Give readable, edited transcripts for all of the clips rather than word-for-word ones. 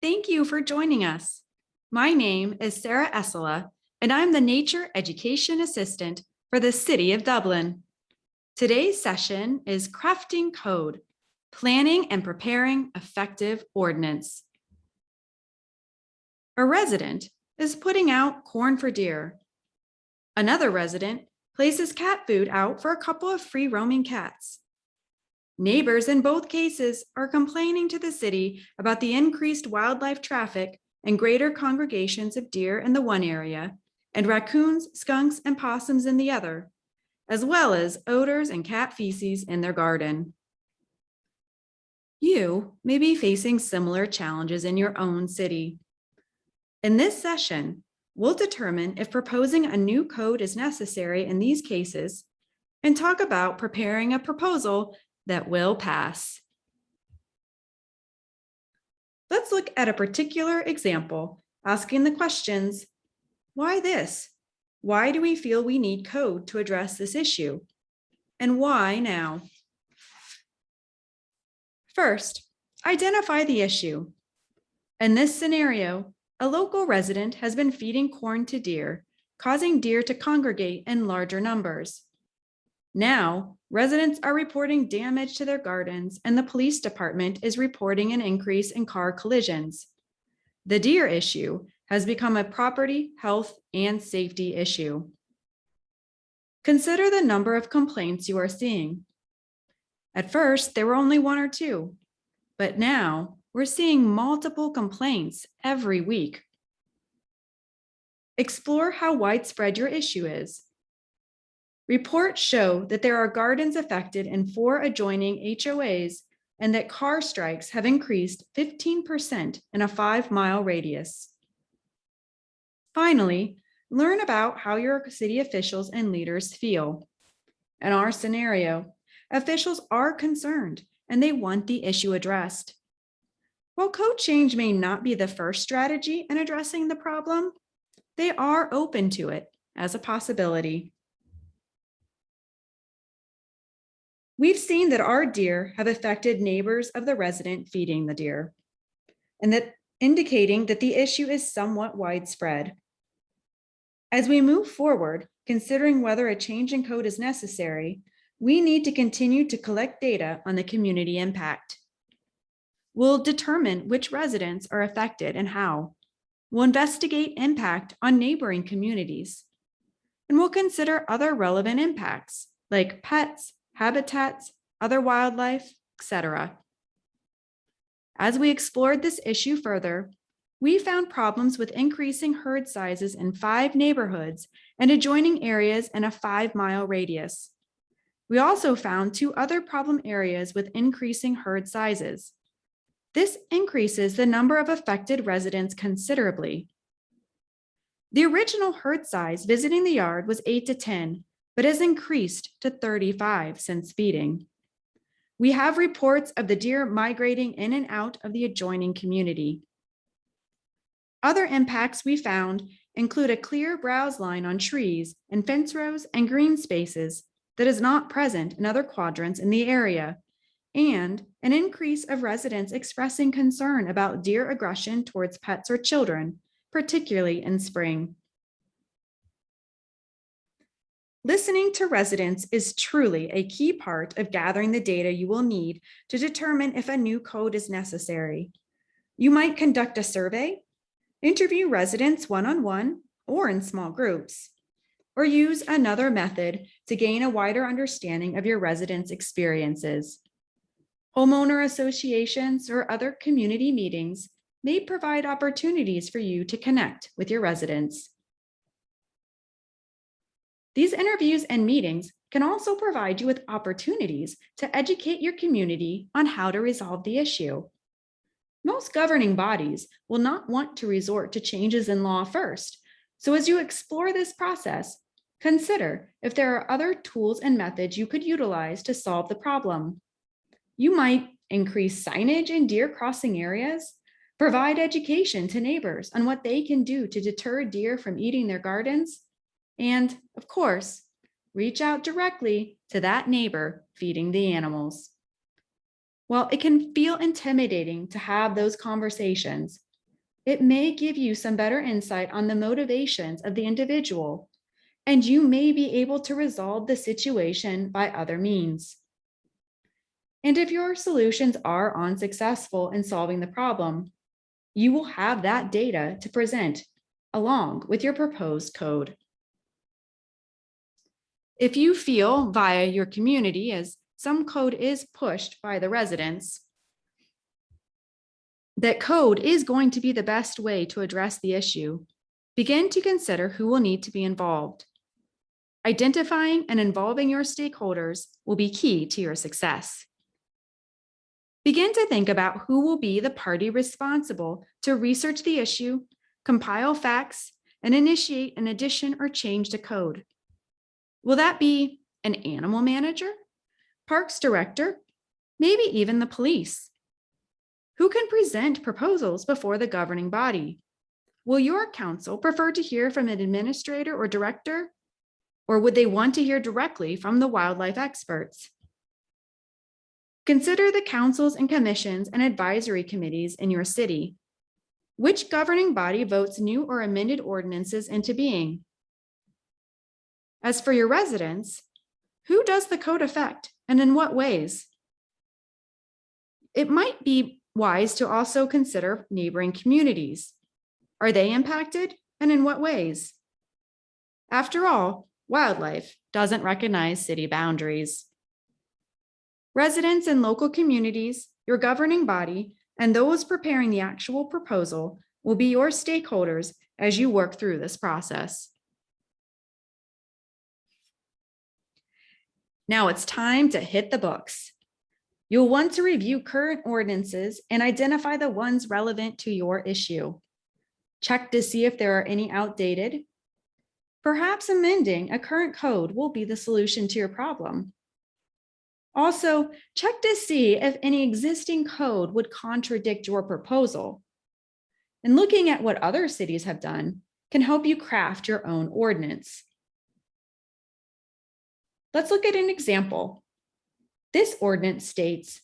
Thank you for joining us. My name is Sarah Esala, and I'm the Nature Education Assistant for the City of Dublin. Today's session is Crafting Code, Planning and Preparing Effective Ordinance. A resident is putting out corn for deer. Another resident places cat food out for a couple of free-roaming cats. Neighbors in both cases are complaining to the city about the increased wildlife traffic and greater congregations of deer in the one area, and raccoons, skunks, and possums in the other, as well as odors and cat feces in their garden. You may be facing similar challenges in your own city. In this session, we'll determine if proposing a new code is necessary in these cases and talk about preparing a proposal that will pass. Let's look at a particular example, asking the questions, why this? Why do we feel we need code to address this issue? And why now? First, identify the issue. In this scenario, a local resident has been feeding corn to deer, causing deer to congregate in larger numbers. Now, residents are reporting damage to their gardens, and the police department is reporting an increase in car collisions. The deer issue has become a property, health, and safety issue. Consider the number of complaints you are seeing. At first, there were only one or two, but now we're seeing multiple complaints every week. Explore how widespread your issue is. Reports show that there are gardens affected in 4 adjoining HOAs and that car strikes have increased 15% in a 5-mile radius. Finally, learn about how your city officials and leaders feel. In our scenario, officials are concerned and they want the issue addressed. While code change may not be the first strategy in addressing the problem, they are open to it as a possibility. We've seen that our deer have affected neighbors of the resident feeding the deer, and that indicating that the issue is somewhat widespread. As we move forward, considering whether a change in code is necessary, we need to continue to collect data on the community impact. We'll determine which residents are affected and how. We'll investigate impact on neighboring communities, and we'll consider other relevant impacts like pets, habitats, other wildlife, etc. As we explored this issue further, we found problems with increasing herd sizes in 5 neighborhoods and adjoining areas in a 5-mile radius. We also found 2 other problem areas with increasing herd sizes. This increases the number of affected residents considerably. The original herd size visiting the yard was 8 to 10, but has increased to 35 since feeding. We have reports of the deer migrating in and out of the adjoining community. Other impacts we found include a clear browse line on trees and fence rows and green spaces that is not present in other quadrants in the area, and an increase of residents expressing concern about deer aggression towards pets or children, particularly in spring. Listening to residents is truly a key part of gathering the data you will need to determine if a new code is necessary. You might conduct a survey, interview residents one-on-one or in small groups, or use another method to gain a wider understanding of your residents' experiences. Homeowner associations or other community meetings may provide opportunities for you to connect with your residents. These interviews and meetings can also provide you with opportunities to educate your community on how to resolve the issue. Most governing bodies will not want to resort to changes in law first, so as you explore this process, consider if there are other tools and methods you could utilize to solve the problem. You might increase signage in deer crossing areas, provide education to neighbors on what they can do to deter deer from eating their gardens, and, of course, reach out directly to that neighbor feeding the animals. While it can feel intimidating to have those conversations, It may give you some better insight on the motivations of the individual, and you may be able to resolve the situation by other means. And if your solutions are unsuccessful in solving the problem, you will have that data to present along with your proposed code. If you feel via your community, as some code is pushed by the residents, that code is going to be the best way to address the issue, begin to consider who will need to be involved. Identifying and involving your stakeholders will be key to your success. Begin to think about who will be the party responsible to research the issue, compile facts, and initiate an addition or change to code. Will that be an animal manager, parks director, maybe even the police? Who can present proposals before the governing body? Will your council prefer to hear from an administrator or director? Or would they want to hear directly from the wildlife experts? Consider the councils and commissions and advisory committees in your city. Which governing body votes new or amended ordinances into being? As for your residents, who does the code affect and in what ways? It might be wise to also consider neighboring communities. Are they impacted and in what ways? After all, wildlife doesn't recognize city boundaries. Residents and local communities, your governing body, and those preparing the actual proposal will be your stakeholders as you work through this process. Now it's time to hit the books. You'll want to review current ordinances and identify the ones relevant to your issue. Check to see if there are any outdated. Perhaps amending a current code will be the solution to your problem. Also, check to see if any existing code would contradict your proposal. And looking at what other cities have done can help you craft your own ordinance. Let's look at an example. This ordinance states,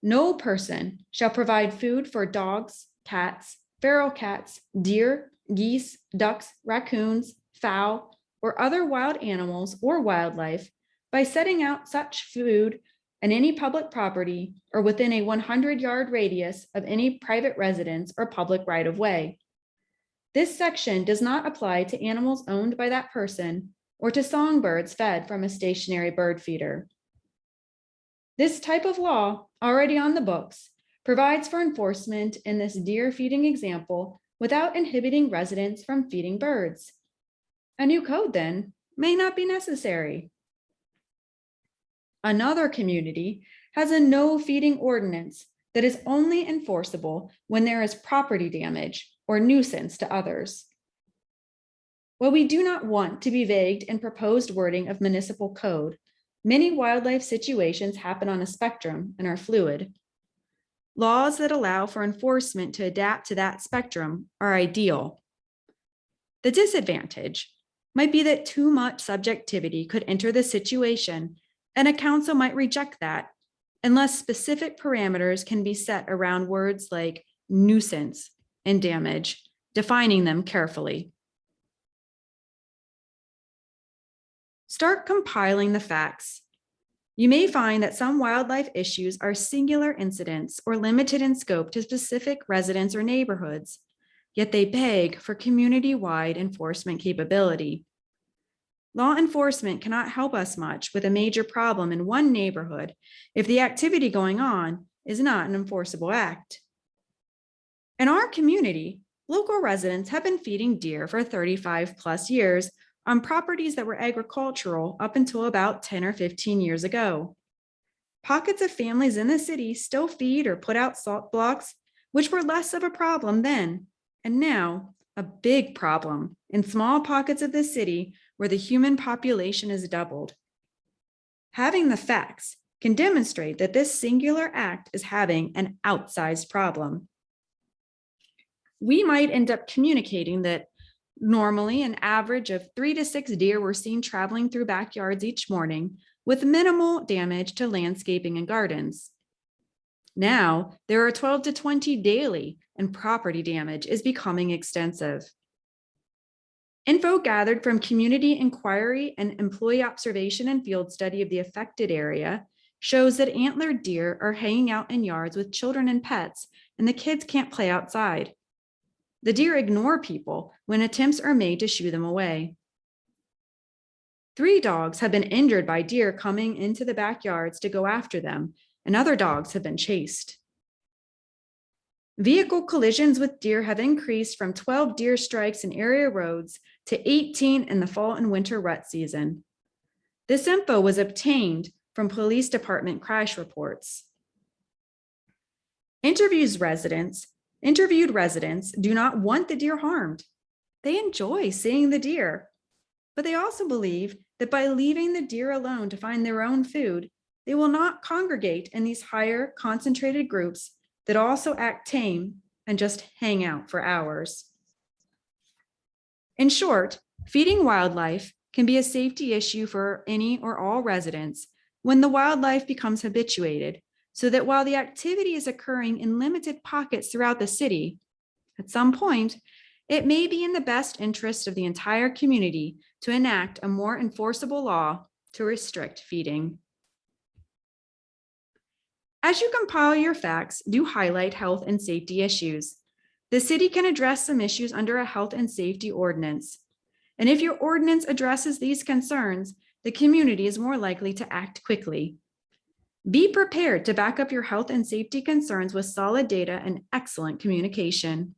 no person shall provide food for dogs, cats, feral cats, deer, geese, ducks, raccoons, fowl, or other wild animals or wildlife by setting out such food in any public property or within a 100-yard radius of any private residence or public right-of-way. This section does not apply to animals owned by that person or to songbirds fed from a stationary bird feeder. This type of law, already on the books, provides for enforcement in this deer feeding example without inhibiting residents from feeding birds. A new code, then, may not be necessary. Another community has a no feeding ordinance that is only enforceable when there is property damage or nuisance to others. While we do not want to be vague in proposed wording of municipal code, many wildlife situations happen on a spectrum and are fluid. Laws that allow for enforcement to adapt to that spectrum are ideal. The disadvantage might be that too much subjectivity could enter the situation, and a council might reject that unless specific parameters can be set around words like nuisance and damage, defining them carefully. Start compiling the facts. You may find that some wildlife issues are singular incidents or limited in scope to specific residents or neighborhoods, yet they beg for community-wide enforcement capability. Law enforcement cannot help us much with a major problem in one neighborhood if the activity going on is not an enforceable act. In our community, local residents have been feeding deer for 35 plus years on properties that were agricultural up until about 10 or 15 years ago. Pockets of families in the city still feed or put out salt blocks, which were less of a problem then, and now a big problem in small pockets of the city where the human population is doubled. Having the facts can demonstrate that this singular act is having an outsized problem. We might end up communicating that normally an average of 3 to 6 deer were seen traveling through backyards each morning with minimal damage to landscaping and gardens. Now, there are 12 to 20 daily, and property damage is becoming extensive. Info gathered from community inquiry and employee observation and field study of the affected area shows that antlered deer are hanging out in yards with children and pets, and the kids can't play outside. The deer ignore people when attempts are made to shoo them away. 3 dogs have been injured by deer coming into the backyards to go after them, and other dogs have been chased. Vehicle collisions with deer have increased from 12 deer strikes in area roads to 18 in the fall and winter rut season. This info was obtained from police department crash reports. Interviewed residents do not want the deer harmed. They enjoy seeing the deer, but they also believe that by leaving the deer alone to find their own food, they will not congregate in these higher concentrated groups that also act tame and just hang out for hours. In short, feeding wildlife can be a safety issue for any or all residents when the wildlife becomes habituated, so that while the activity is occurring in limited pockets throughout the city, at some point, it may be in the best interest of the entire community to enact a more enforceable law to restrict feeding. As you compile your facts, do highlight health and safety issues. The city can address some issues under a health and safety ordinance. And if your ordinance addresses these concerns, the community is more likely to act quickly. Be prepared to back up your health and safety concerns with solid data and excellent communication.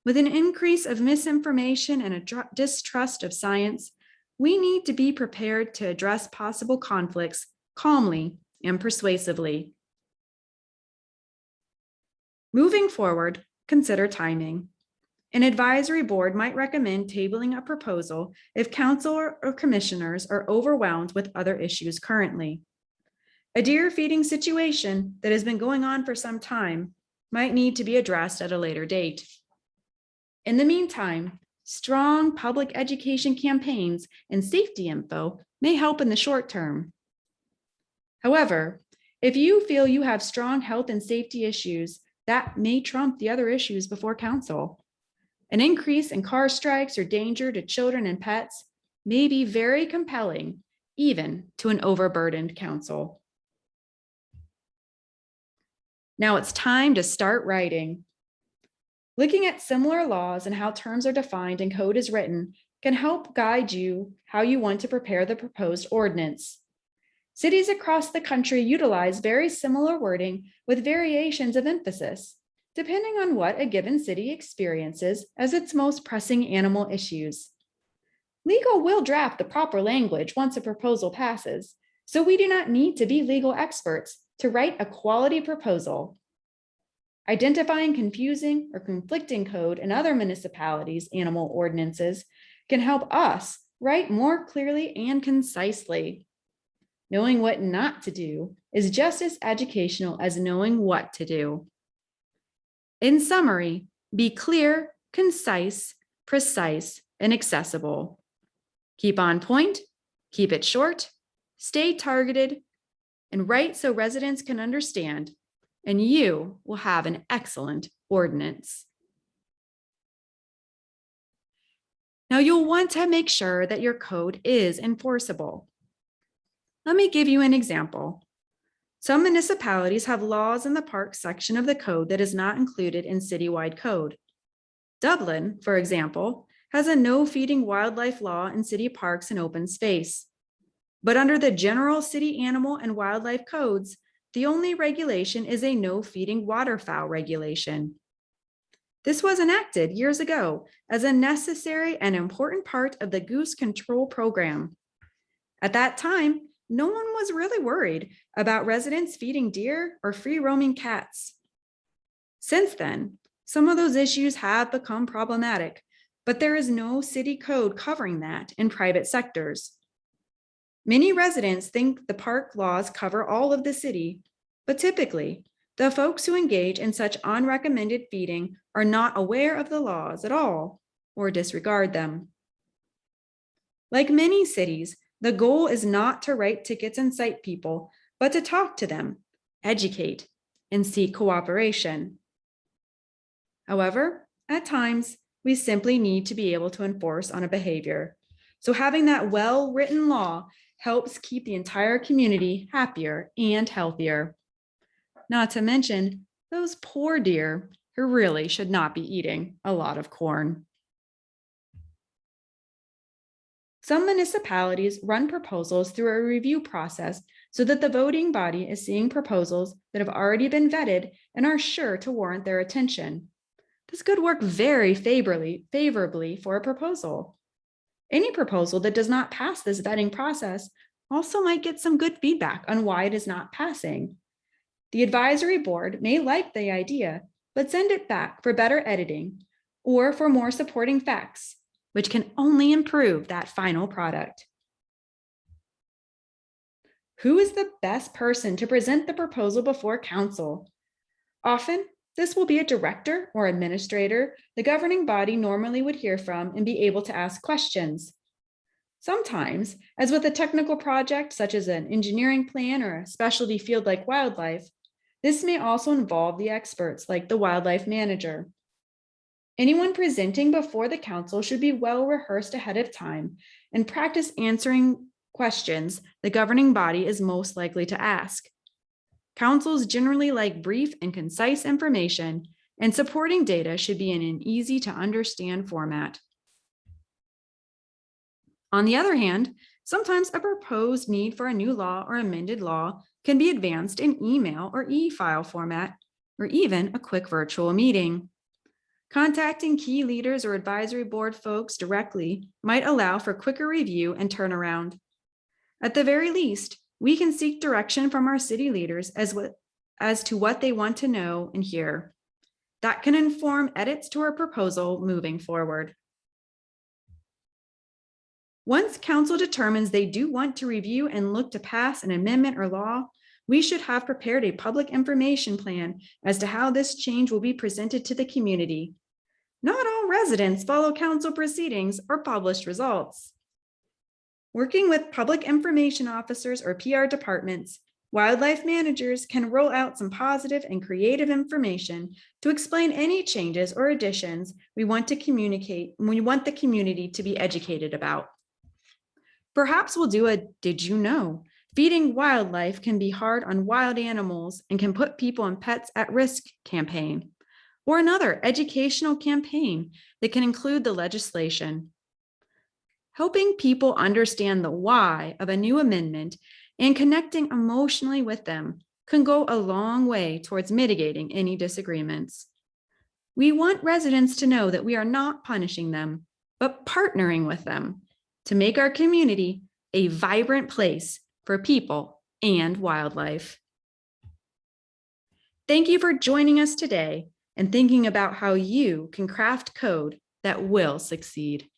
With an increase of misinformation and a distrust of science, we need to be prepared to address possible conflicts calmly and persuasively. Moving forward, consider timing. An advisory board might recommend tabling a proposal if council or commissioners are overwhelmed with other issues currently. A deer feeding situation that has been going on for some time might need to be addressed at a later date. In the meantime, strong public education campaigns and safety info may help in the short term. However, if you feel you have strong health and safety issues, that may trump the other issues before council. An increase in car strikes or danger to children and pets may be very compelling, even to an overburdened council. Now it's time to start writing. Looking at similar laws and how terms are defined and code is written can help guide you how you want to prepare the proposed ordinance. Cities across the country utilize very similar wording with variations of emphasis, depending on what a given city experiences as its most pressing animal issues. Legal will draft the proper language once a proposal passes, so we do not need to be legal experts to write a quality proposal. Identifying confusing or conflicting code in other municipalities' animal ordinances can help us write more clearly and concisely. Knowing what not to do is just as educational as knowing what to do. In summary, be clear, concise, precise, and accessible. Keep on point, keep it short, stay targeted, and write so residents can understand, and you will have an excellent ordinance. Now, you'll want to make sure that your code is enforceable. Let me give you an example. Some municipalities have laws in the park section of the code that is not included in citywide code. Dublin, for example, has a no feeding wildlife law in city parks and open space. But under the general city animal and wildlife codes, the only regulation is a no feeding waterfowl regulation. This was enacted years ago as a necessary and important part of the goose control program. At that time, no one was really worried about residents feeding deer or free-roaming cats. Since then, some of those issues have become problematic, but there is no city code covering that in private sectors. Many residents think the park laws cover all of the city, but typically, the folks who engage in such unrecommended feeding are not aware of the laws at all or disregard them. Like many cities, the goal is not to write tickets and cite people, but to talk to them, educate, and seek cooperation. However, at times, we simply need to be able to enforce on a behavior. So having that well-written law helps keep the entire community happier and healthier. Not to mention those poor deer who really should not be eating a lot of corn. Some municipalities run proposals through a review process so that the voting body is seeing proposals that have already been vetted and are sure to warrant their attention. This could work very favorably for a proposal. Any proposal that does not pass this vetting process also might get some good feedback on why it is not passing. The advisory board may like the idea, but send it back for better editing or for more supporting facts, which can only improve that final product. Who is the best person to present the proposal before council? Often, this will be a director or administrator the governing body normally would hear from and be able to ask questions. Sometimes, as with a technical project such as an engineering plan or a specialty field like wildlife, this may also involve the experts like the wildlife manager. Anyone presenting before the council should be well rehearsed ahead of time and practice answering questions the governing body is most likely to ask. Councils generally like brief and concise information, and supporting data should be in an easy to understand format. On the other hand, sometimes a proposed need for a new law or amended law can be advanced in email or e-file format, or even a quick virtual meeting. Contacting key leaders or advisory board folks directly might allow for quicker review and turnaround. At the very least, we can seek direction from our city leaders as to what they want to know and hear. That can inform edits to our proposal moving forward. Once council determines they do want to review and look to pass an amendment or law, we should have prepared a public information plan as to how this change will be presented to the community. Not all residents follow council proceedings or published results. Working with public information officers or PR departments, wildlife managers can roll out some positive and creative information to explain any changes or additions we want to communicate and we want the community to be educated about. Perhaps we'll do a "Did you know?" Feeding wildlife can be hard on wild animals and can put people and pets at risk campaign, or another educational campaign that can include the legislation. Helping people understand the why of a new amendment and connecting emotionally with them can go a long way towards mitigating any disagreements. We want residents to know that we are not punishing them, but partnering with them to make our community a vibrant place for people and wildlife. Thank you for joining us today and thinking about how you can craft code that will succeed.